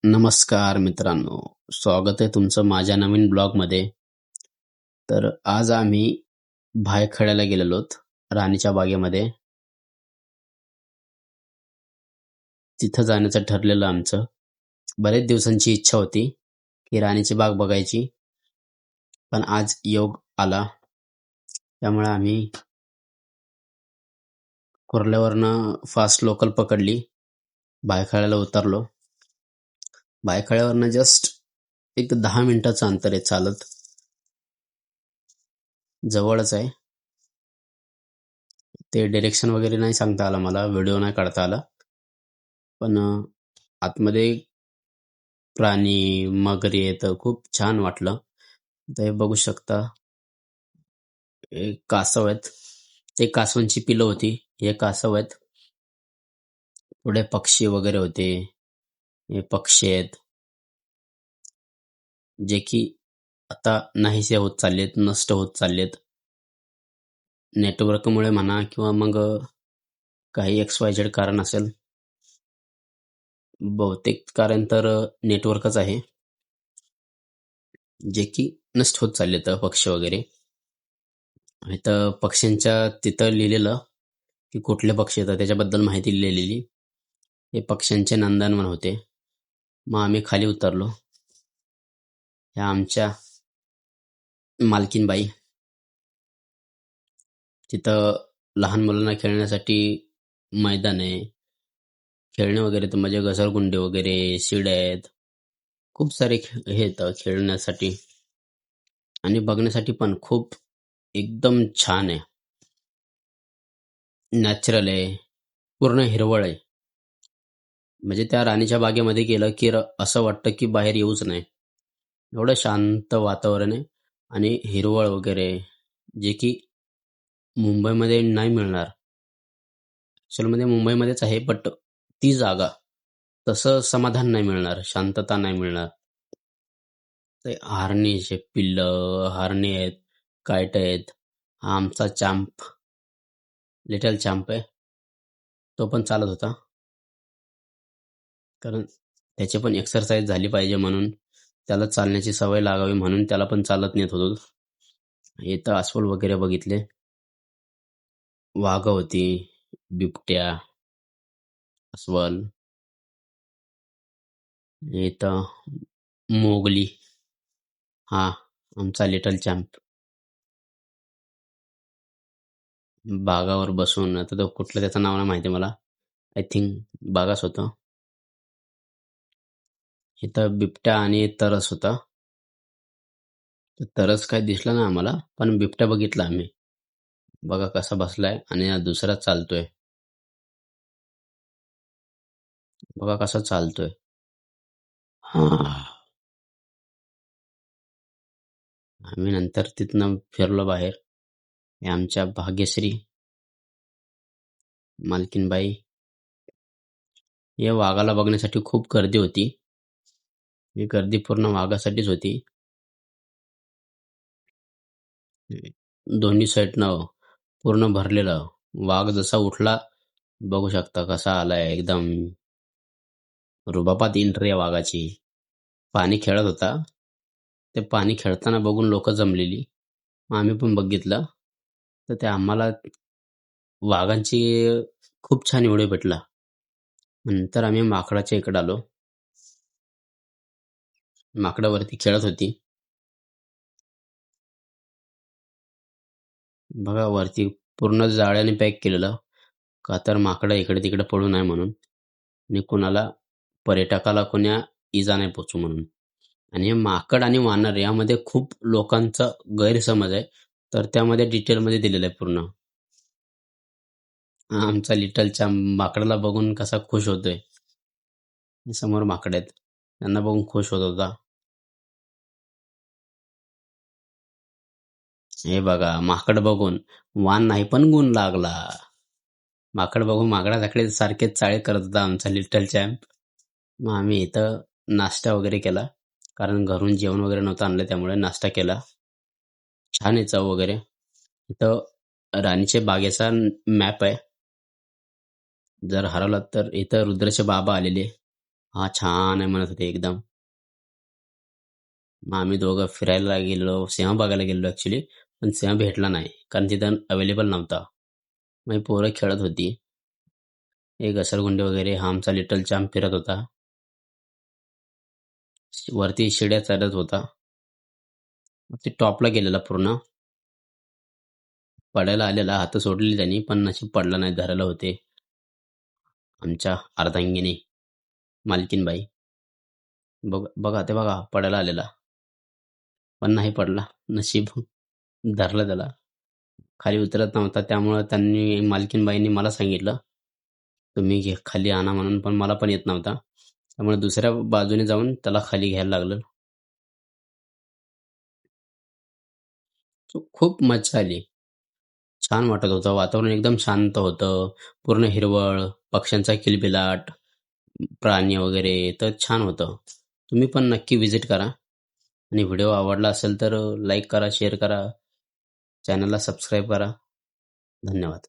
नमस्कार मित्रांनो, स्वागत आहे तुमचं माझ्या नवीन ब्लॉगमध्ये. तर आज आम्ही भायखळ्याला गेलेलो आहोत, राणीच्या बागेमध्ये. तिथं जाण्याचं ठरलेलं आमचं. बरेच दिवसांची इच्छा होती की राणीची बाग बघायची, पण आज योग आला. त्यामुळे आम्ही कुर्ल्यावरनं फास्ट लोकल पकडली, भायखळ्याला उतरलो. भायखळ्यावरनं जस्ट एक 10 मिनिटाचं अंतर आहे चालत. जवळच आहे. ते डिरेक्शन वगैरे नाही सांगता आलं मला, व्हिडिओ नाही काढता आला. पण आतमध्ये प्राणी, मगरी आहेत, खूप छान वाटलं. तर हे बघू शकता, हे कासव आहेत. ते कासवांची पिलं होती, हे कासव आहेत. पुढे पक्षी वगैरे होते, हे पक्षी आहेत, जे की आता नाहीसे होत चाललेत, नष्ट होत चाललेत. नेटवर्कमुळे म्हणा किंवा मग काही XYZ कारण असेल. बहुतेक कारण तर नेटवर्कच आहे, जे की नष्ट होत चाललेत पक्षी वगैरे. इथं पक्ष्यांच्या तिथं लिहिलेलं की कुठले पक्षी येतात त्याच्याबद्दल माहिती लिहिलेली. हे पक्ष्यांचे नंदनवन होते. मग आम्ही खाली उतरलो. ह्या आमच्या मालकीनबाई. तिथं लहान मुलांना खेळण्यासाठी मैदान आहे. खेळणे वगैरे तर म्हणजे घसरगुंडी वगैरे, शिड्या आहेत. खूप सारे हे आहेत खेळण्यासाठी आणि बघण्यासाठी पण खूप एकदम छान आहे. नॅचरल आहे, पूर्ण हिरवळ आहे. म्हणजे त्या राणीच्या बागेमध्ये गेलं की असं वाटतं की बाहेर येऊच नाही. एवढं शांत वातावरण आहे आणि हिरवळ वगैरे, जे की मुंबईमध्ये नाही मिळणार. ॲक्च्युअलमध्ये मुंबईमध्येच आहे, बट ती जागा तसं समाधान नाही मिळणार, शांतता नाही मिळणार. ते हारणीचे पिल्लं, हरणी आहेत, कायट आहेत. हा आमचा चॅम्प, लिटल चॅम्प आहे. तो पण चालत होता, कारण त्याची पण एक्सरसाइज झाली पाहिजे म्हणून, त्याला चालण्याची सवय लागावी म्हणून त्याला पण चालत नेत होतो. इथं अस्वल वगैरे बघितले, वाघ होती, बिबट्या, अस्वल. इथं मोगली, हा आमचा लिटल चॅम्प बागावर बसून. आता तो कुठलं त्याचं नाव नाही माहिती मला, आय थिंक बागाच होतं. इथं बिबट्या आणि तरस होता. तरस काय दिसला नाही आम्हाला, पण बिबट्या बघितला आम्ही. बघा कसा बसलाय आणि हा दुसरा चालतोय. बघा कसा चालतोय. आम्ही नंतर तिथनं फिरलो बाहेर. हे आमच्या भाग्यश्री मालकीनबाई. या वाघाला बघण्यासाठी खूप गर्दी होती. ही गर्दी पूर्ण वाघासाठीच होती. दोन्ही साईडनं पूर्ण भरलेलं. वाघ जसा उठला, बघू शकता कसा आलाय, एकदम रुबाबात एंट्री आहे वाघाची. पाणी खेळत होता. ते पाणी खेळताना बघून लोक जमलेली. मग आम्ही पण बघितलं. तर ते आम्हाला वाघांची खूप छान व्हिडिओ भेटला. नंतर आम्ही माकडाच्या इकडे आलो. माकडावरती खेळत होती. बघा वरती पूर्ण जाळ्याने पॅक केलेलं, का तर माकडं इकडे तिकडे पडू नये म्हणून, आणि कुणाला पर्यटकाला कोण्या इजा नाही पोचू म्हणून. आणि हे माकड आणि वानर यामध्ये खूप लोकांचा गैरसमज आहे, तर त्यामध्ये डिटेलमध्ये दिलेलं आहे पूर्ण. आमचा लिटलच्या माकडाला बघून कसा खुश होतोय. समोर माकड आहेत, त्यांना बघून खुश होत होता. हे बघा माकड बघून वान नाही पण गुण लागला. माकड बघून माकडाकडे सारखेच चाळे करत होता आमचा लिटल चॅम्प. मग आम्ही इथं नाश्ता वगैरे केला, कारण घरून जेवण वगैरे नव्हतं आणलं, त्यामुळे नाश्ता केला. छान आहे चव वगैरे. इथं राणीचे बागेचा मॅप आहे. जर हरवलात तर इथं रुद्राचे बाबा आलेले, हा छान आहे म्हणत होते एकदम. मग आम्ही दोघं फिरायला गेलो, सिंह बघायला गेलो ऍक्च्युली. पण सिंह भेटला नाही कारण तिथं अवेलेबल नव्हता. मग ही पोरं खेळत होती. एक घसरगुंडी वगैरे. हा आमचा लिटल चॅम्प फिरत होता. वरती शिड्या चढत होता. मग ते टॉपला गेलेला पूर्ण. पडायला आलेला, हात सोडलेली त्यांनी, पण नशीब पडला नाही, धरायला होते आमच्या अर्धांगिनी मालकीनबाई. बघा ते बघा पडायला आलेला, पण नाही पडला. नशीब धरलं त्याला. खाली उतरत नव्हता, त्यामुळं त्यांनी मालकीनबाईंनी मला सांगितलं, तुम्ही खाली आणा म्हणून, पण मला पण येत नव्हता. त्यामुळे दुसऱ्या बाजूने जाऊन त्याला खाली घ्यायला लागलं. खूप मज्जा आली. छान वाटत होतं. वातावरण एकदम शांत होतं. पूर्ण हिरवळ, पक्ष्यांचा किलबिलाट, प्राणी वगैरे. तर छान होतं. तुम्ही पण नक्की व्हिजिट करा. आणि व्हिडिओ आवडला असेल तर लाईक करा, शेअर करा, चॅनलला सबस्क्राईब करा. धन्यवाद.